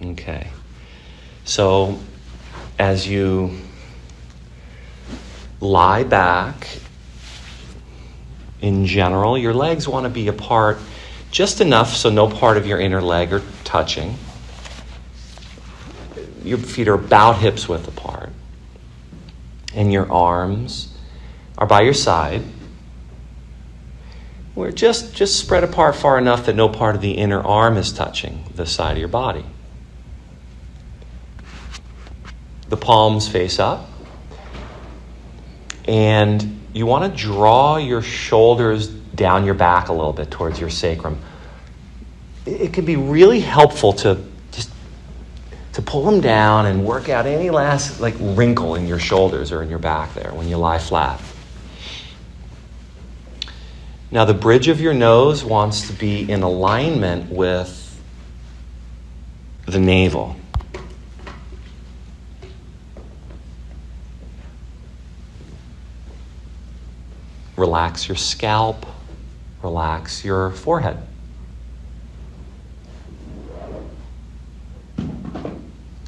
Okay. So as you lie back, in general, your legs want to be apart just enough so no part of your inner leg are touching. Your feet are about hips width apart. And your arms are by your side. We're just spread apart far enough that no part of the inner arm is touching the side of your body. The palms face up. And you want to draw your shoulders down your back a little bit towards your sacrum. It can be really helpful to pull them down and work out any last wrinkle in your shoulders or in your back there when you lie flat. Now the bridge of your nose wants to be in alignment with the navel. Relax your scalp. Relax your forehead.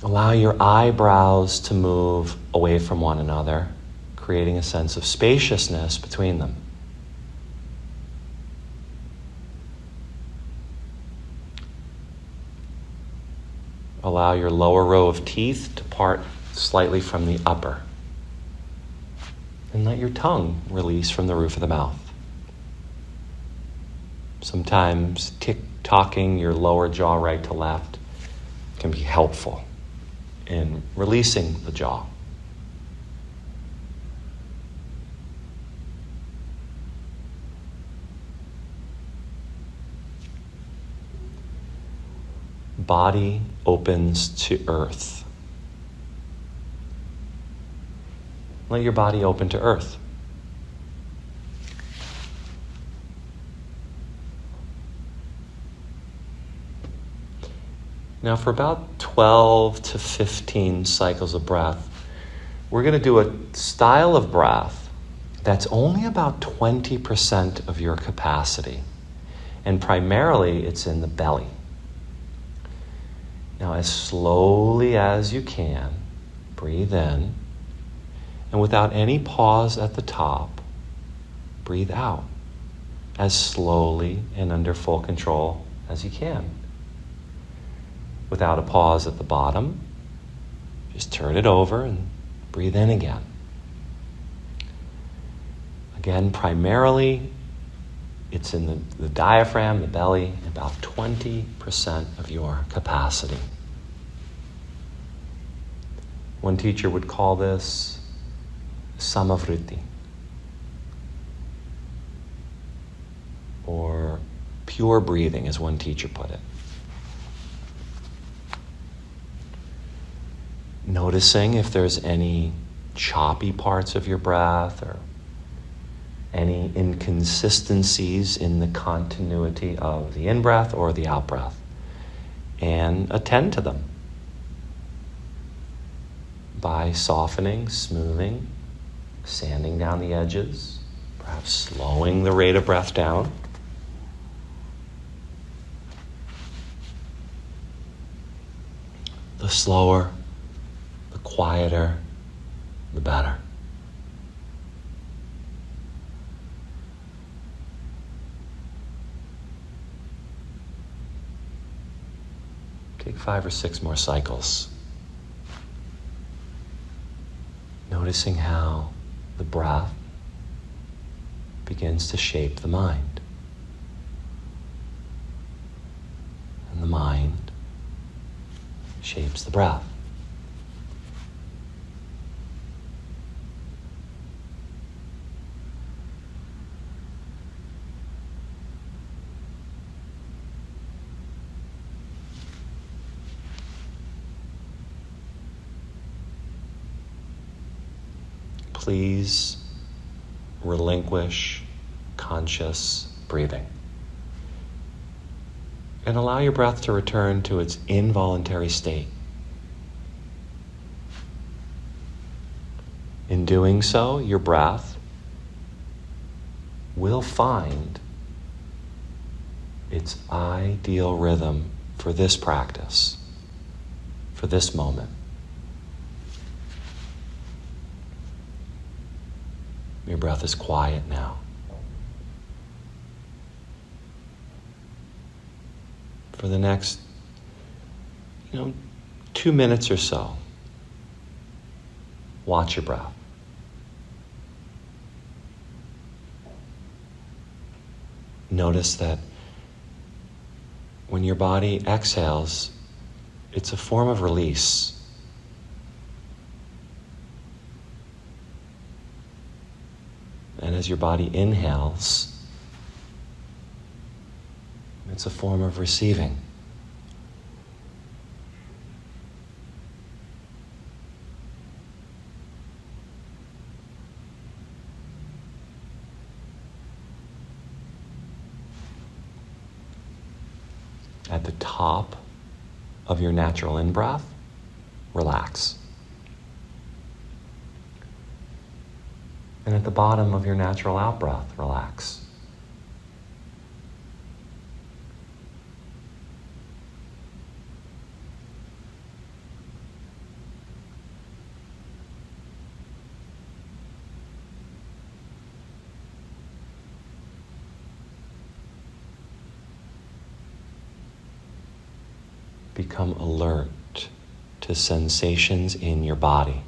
Allow your eyebrows to move away from one another, creating a sense of spaciousness between them. Allow your lower row of teeth to part slightly from the upper. And let your tongue release from the roof of the mouth. Sometimes tick-tocking your lower jaw right to left can be helpful in releasing the jaw. Body opens to earth. Let your body open to earth. Now for about 12 to 15 cycles of breath, we're going to do a style of breath that's only about 20% of your capacity. And primarily it's in the belly. Now as slowly as you can, breathe in. And without any pause at the top, breathe out as slowly and under full control as you can. Without a pause at the bottom, just turn it over and breathe in again. Again, primarily, it's in the diaphragm, the belly, about 20% of your capacity. One teacher would call this samavritti, or pure breathing, as one teacher put it. Noticing if there's any choppy parts of your breath or any inconsistencies in the continuity of the in-breath or the out-breath, and attend to them by softening, smoothing, sanding down the edges, perhaps slowing the rate of breath down. The slower, the quieter, the better. Take 5 or 6 more cycles. Noticing how the breath begins to shape the mind. And the mind shapes the breath. Please relinquish conscious breathing and allow your breath to return to its involuntary state. In doing so, your breath will find its ideal rhythm for this practice. for this moment. Your breath is quiet now. For the next, 2 minutes or so, watch your breath. Notice that when your body exhales, it's a form of release. And as your body inhales, it's a form of receiving. At the top of your natural in-breath, relax. And at the bottom of your natural out-breath, relax. Become alert to sensations in your body.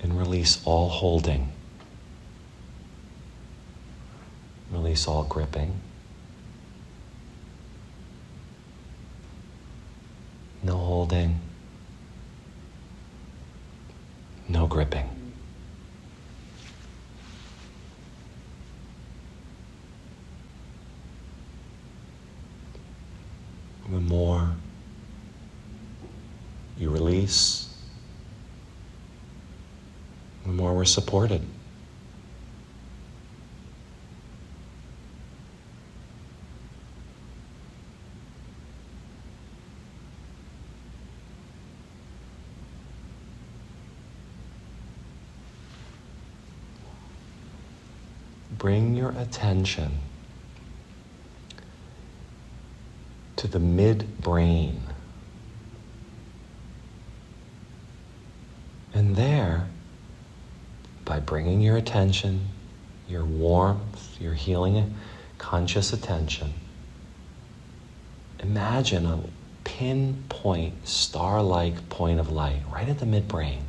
And release all holding. Release all gripping. No holding. No gripping. The more you release, the more we're supported. Bring your attention to the midbrain. And there, by bringing your attention, your warmth, your healing, conscious attention, imagine a pinpoint, star-like point of light right at the midbrain.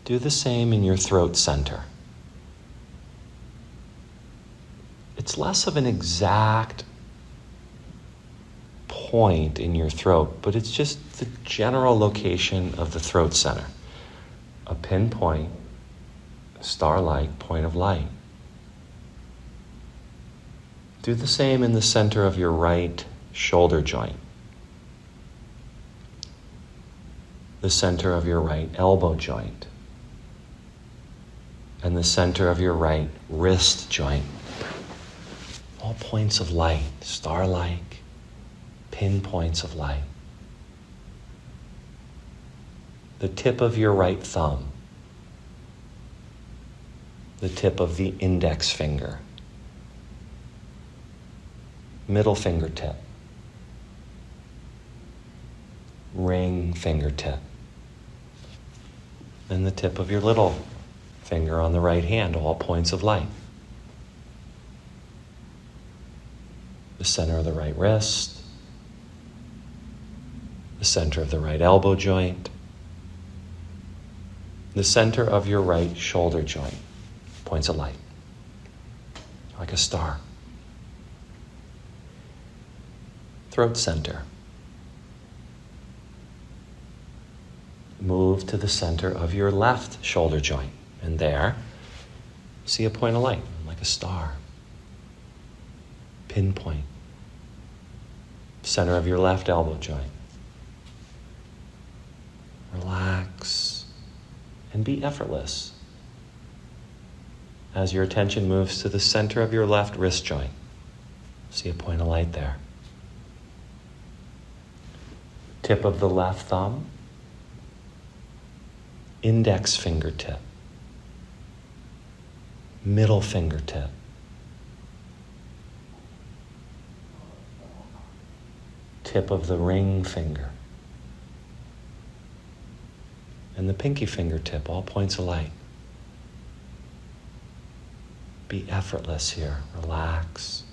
Do the same in your throat center. It's less of an exact point in your throat, but it's just the general location of the throat center. A pinpoint, star-like point of light. Do the same in the center of your right shoulder joint. The center of your right elbow joint. And the center of your right wrist joint. All points of light, star-like, pinpoints of light. The tip of your right thumb. The tip of the index finger. Middle fingertip. Ring fingertip. And the tip of your little finger on the right hand, all points of light. The center of the right wrist, the center of the right elbow joint, the center of your right shoulder joint, points of light, like a star. Throat center. Move to the center of your left shoulder joint, and there, see a point of light, like a star. Pinpoint. Center of your left elbow joint. Relax and be effortless as your attention moves to the center of your left wrist joint. See a point of light there. Tip of the left thumb. Index fingertip. middle fingertip, tip of the ring finger, and the pinky fingertip, all points of light. Be effortless here. Relax.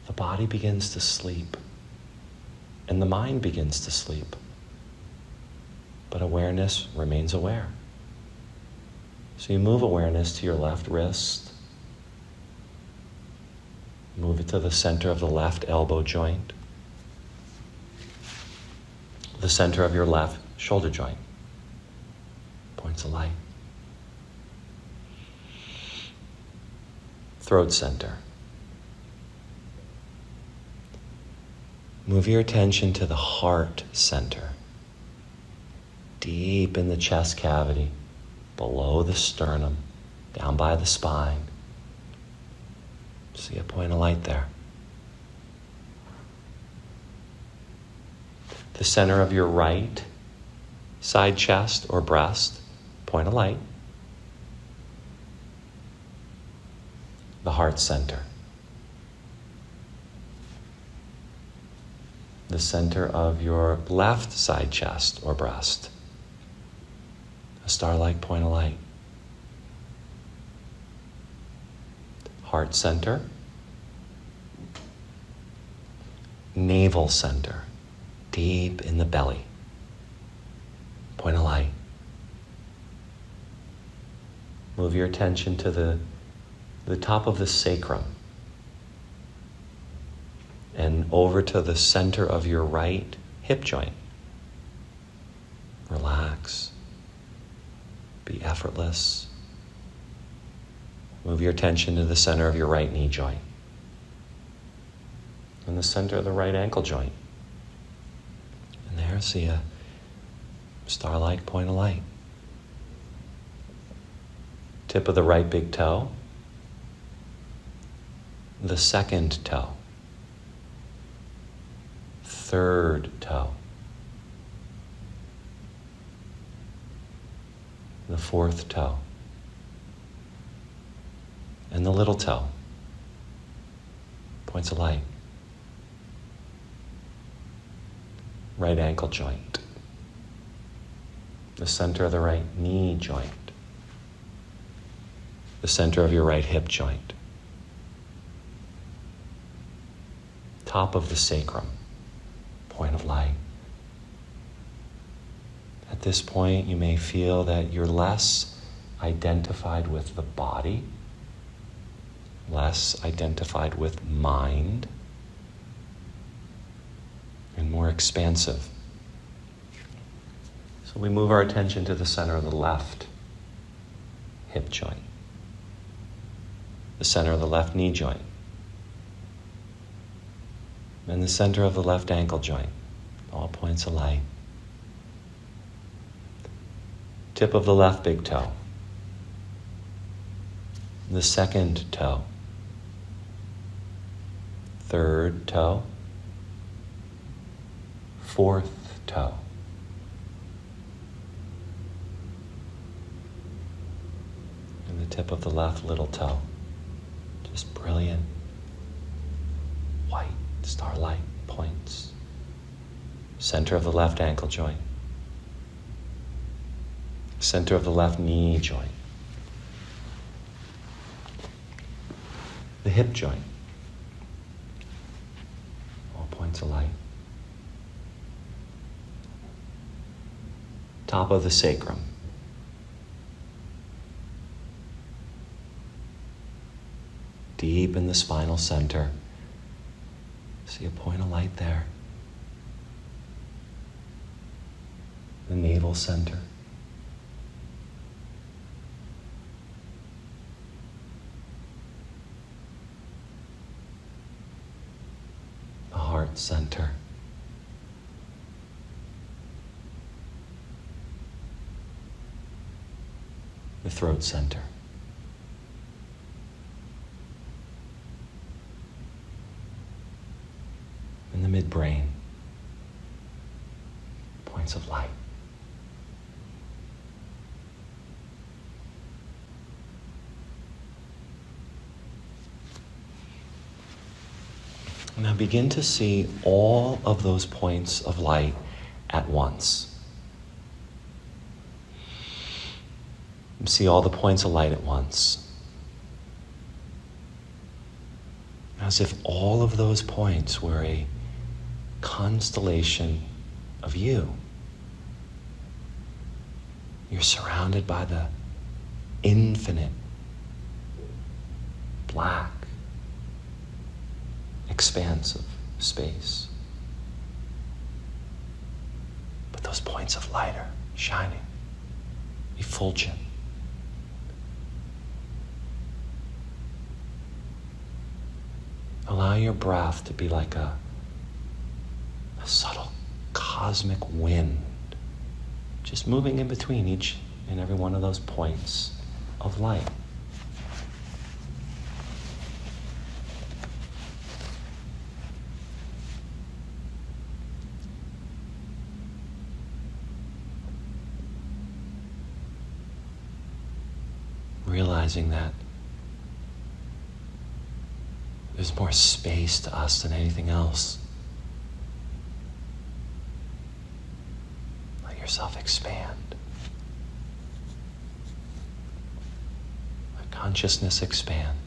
The body begins to sleep, and the mind begins to sleep. But awareness remains aware. So you move awareness to your left wrist. Move it to the center of the left elbow joint. The center of your left shoulder joint. Points of light. Throat center. Move your attention to the heart center. Deep in the chest cavity, below the sternum, down by the spine. See a point of light there. The center of your right side chest or breast, point of light. The heart center. The center of your left side chest or breast. A star-like point of light. Heart center. Navel center. Deep in the belly. Point of light. Move your attention to the top of the sacrum and over to the center of your right hip joint. Relax. Be effortless. Move your attention to the center of your right knee joint and the center of the right ankle joint. And there, see a star-like point of light. Tip of the right big toe. The second toe. Third toe. The fourth toe. And the little toe. Points of light. Right ankle joint. The center of the right knee joint. The center of your right hip joint. Top of the sacrum, point of light. At this point, you may feel that you're less identified with the body, less identified with mind, and more expansive. So we move our attention to the center of the left hip joint, the center of the left knee joint, and the center of the left ankle joint, all points of light. Tip of the left big toe, the second toe, third toe, fourth toe, and the tip of the left little toe. Just brilliant white starlight points. Center of the left ankle joint. Center of the left knee joint. The hip joint. All points of light. Top of the sacrum. Deep in the spinal center. See a point of light there. The navel center. The heart center. The throat center. And the midbrain. Points of light. Now begin to see all of those points of light at once. See all the points of light at once. As if all of those points were a constellation of you. You're surrounded by the infinite, black expanse of space. But those points of light are shining, effulgent. Allow your breath to be like a subtle cosmic wind, just moving in between each and every one of those points of light. Realizing that there's more space to us than anything else. Let yourself expand. Let consciousness expand.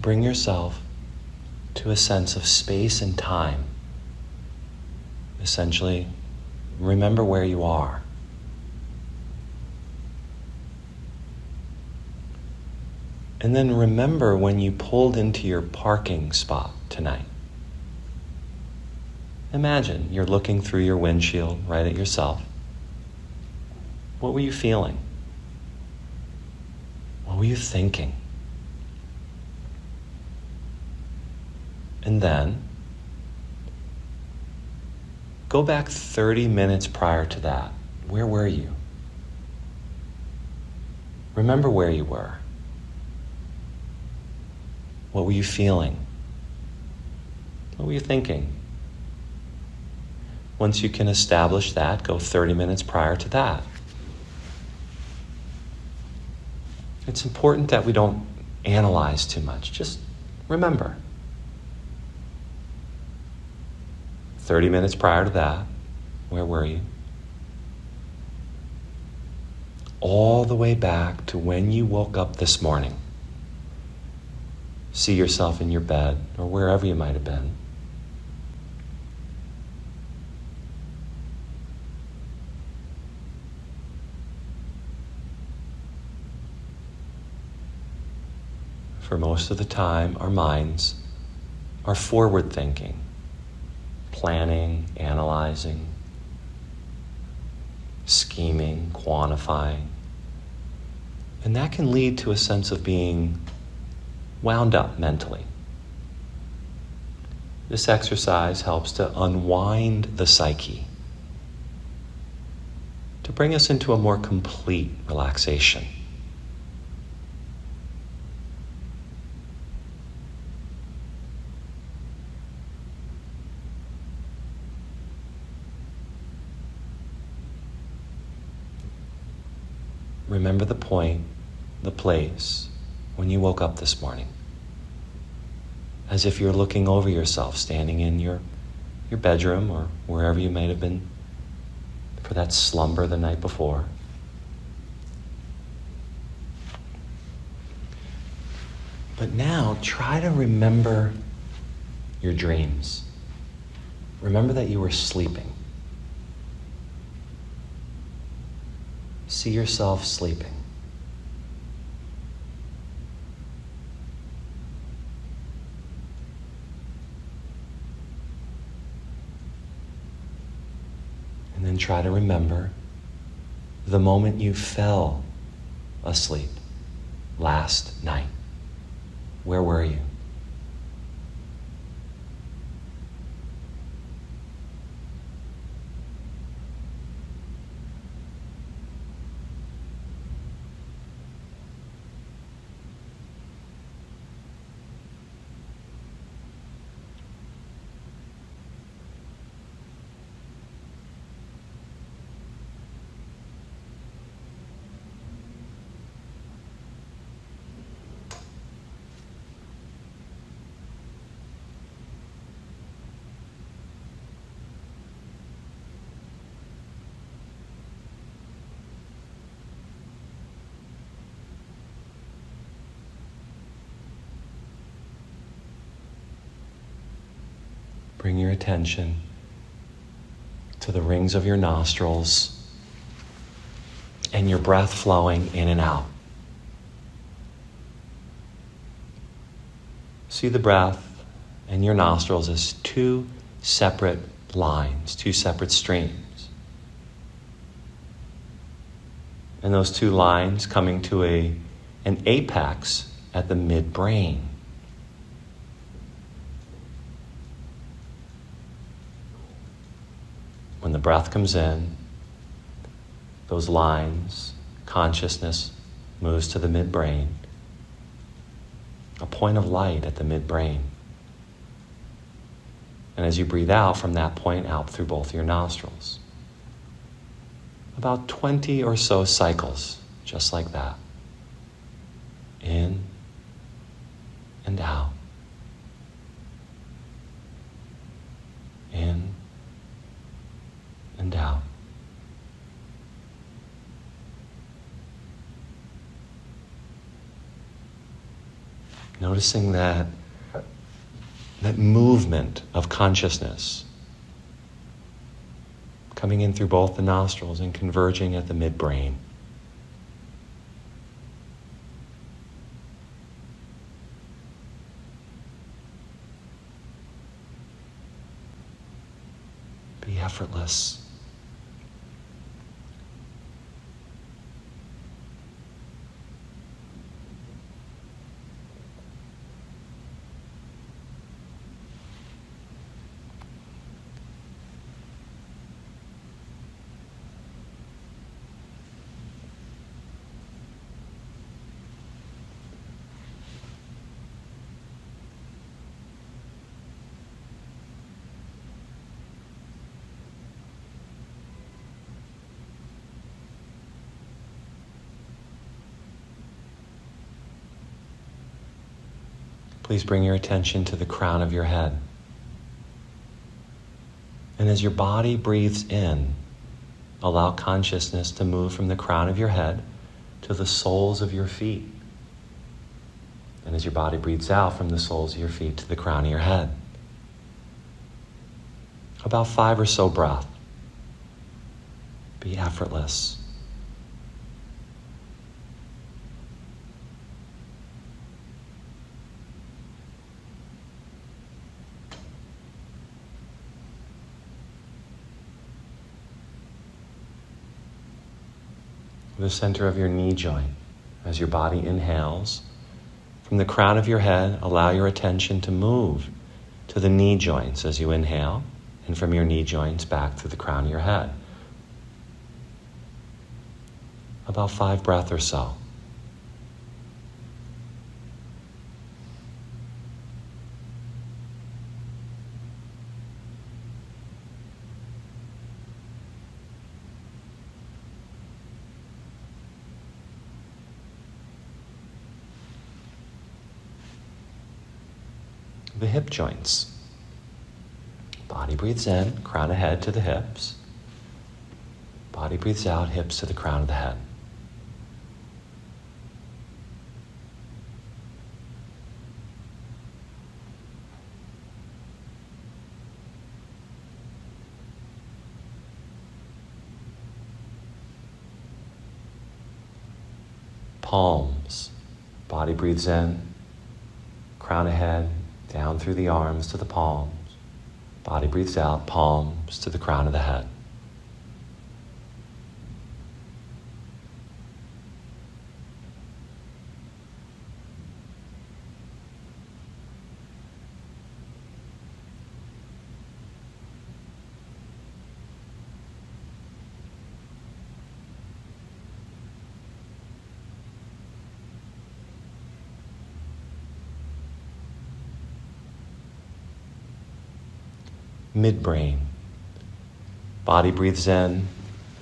Bring yourself to a sense of space and time. Essentially, remember where you are. And then remember when you pulled into your parking spot tonight. Imagine you're looking through your windshield right at yourself. What were you feeling? What were you thinking? And then go back 30 minutes prior to that. Where were you? Remember where you were. What were you feeling? What were you thinking? Once you can establish that, go 30 minutes prior to that. It's important that we don't analyze too much. Just remember. 30 minutes prior to that, where were you? All the way back to when you woke up this morning. See yourself in your bed or wherever you might have been. For most of the time, our minds are forward thinking. Planning, analyzing, scheming, quantifying. And that can lead to a sense of being wound up mentally. This exercise helps to unwind the psyche, to bring us into a more complete relaxation. Remember the point, the place, when you woke up this morning. As if you're looking over yourself, standing in your bedroom or wherever you might have been for that slumber the night before. But now try to remember your dreams. Remember that you were sleeping. See yourself sleeping. And then try to remember the moment you fell asleep last night. Where were you? Bring your attention to the rings of your nostrils and your breath flowing in and out. See the breath and your nostrils as two separate lines, two separate streams. And those two lines coming to an apex at the midbrain. When the breath comes in, those lines, consciousness moves to the midbrain, a point of light at the midbrain. And as you breathe out from that point out through both your nostrils, about 20 or so cycles, just like that. In and out. In and out. Noticing that movement of consciousness coming in through both the nostrils and converging at the midbrain. Be effortless. Please bring your attention to the crown of your head. And as your body breathes in, allow consciousness to move from the crown of your head to the soles of your feet. And as your body breathes out from the soles of your feet to the crown of your head. About 5 or so breaths. Be effortless. The center of your knee joint. As your body inhales, from the crown of your head, allow your attention to move to the knee joints as you inhale, and from your knee joints back to the crown of your head. About 5 breaths or so. The hip joints. Body breathes in, crown of head to the hips. Body breathes out, hips to the crown of the head. palms. Body breathes in, crown of head, down through the arms to the palms. Body breathes out, palms to the crown of the head. Midbrain. Body breathes in,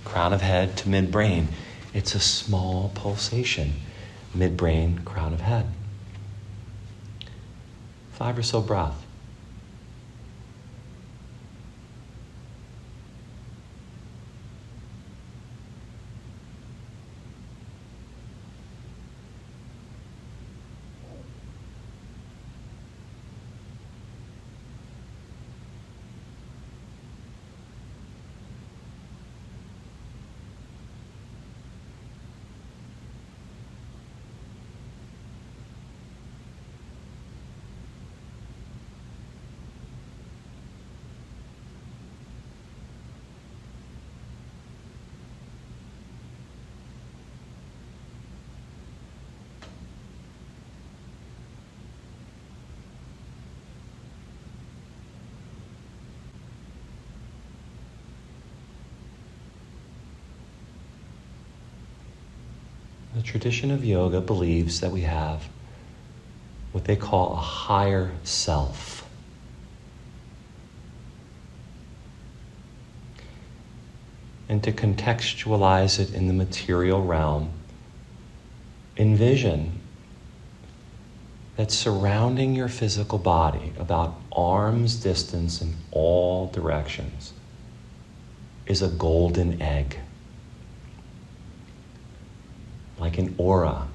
crown of head to midbrain. It's a small pulsation. Midbrain, crown of head. 5 or so breaths. The tradition of yoga believes that we have what they call a higher self. And to contextualize it in the material realm, envision that surrounding your physical body, about arm's distance in all directions, is a golden egg. Like an aura.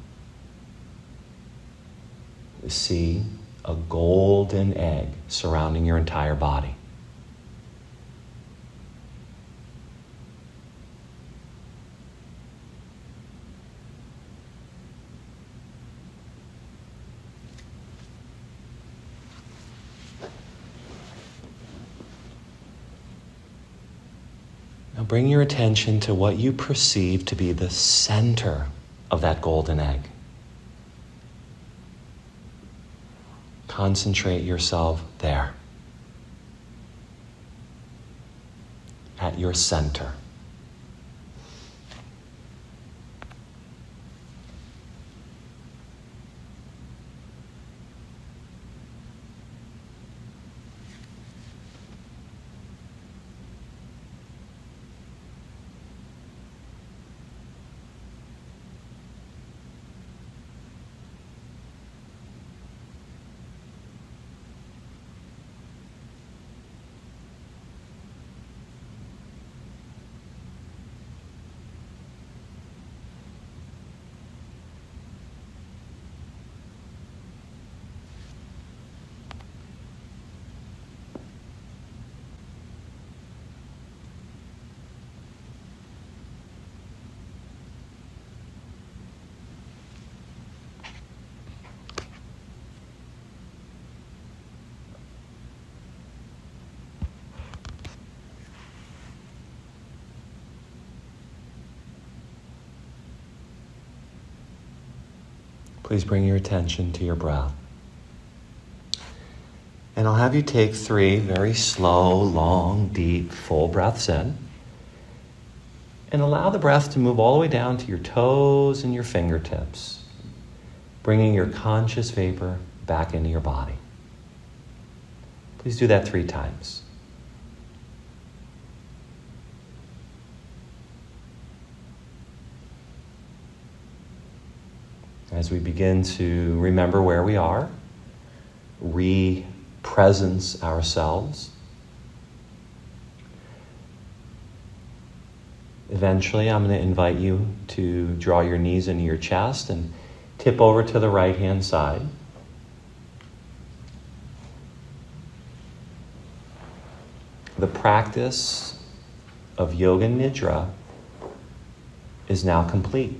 See a golden egg surrounding your entire body. Now bring your attention to what you perceive to be the center of that golden egg. Concentrate yourself there, at your center. Please bring your attention to your breath. And I'll have you take 3 very slow, long, deep, full breaths in. And allow the breath to move all the way down to your toes and your fingertips, bringing your conscious vapor back into your body. Please do that 3 times. As we begin to remember where we are, re-presence ourselves. Eventually, I'm going to invite you to draw your knees into your chest and tip over to the right-hand side. The practice of Yoga Nidra is now complete.